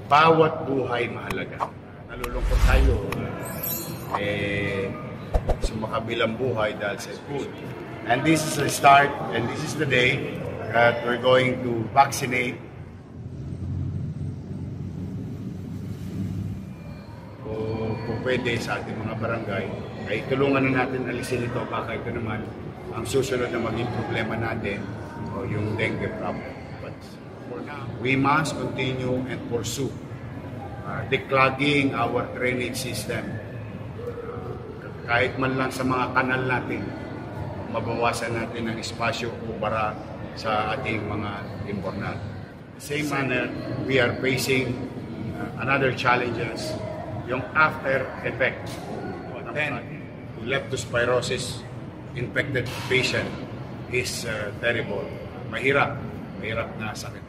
bawat buhay mahalaga. Nalulungkot tayo sa makabilang buhay dahil sa food. And this is the start and this is the day that we're going to vaccinate kung pwede sa ating mga barangay. Ay tulungan na natin alisin ito, baka ito naman ang susunod na maging problema natin o yung dengue problem. But for now, we must continue and pursue declogging our drainage system. Kahit man lang sa mga kanal natin, mabawasan natin ang espasyo o bara sa ating mga imbornal. The same manner, we are facing another challenges, yung after effect. Then, leptospirosis infected patient is terrible. Mahirap na sakit.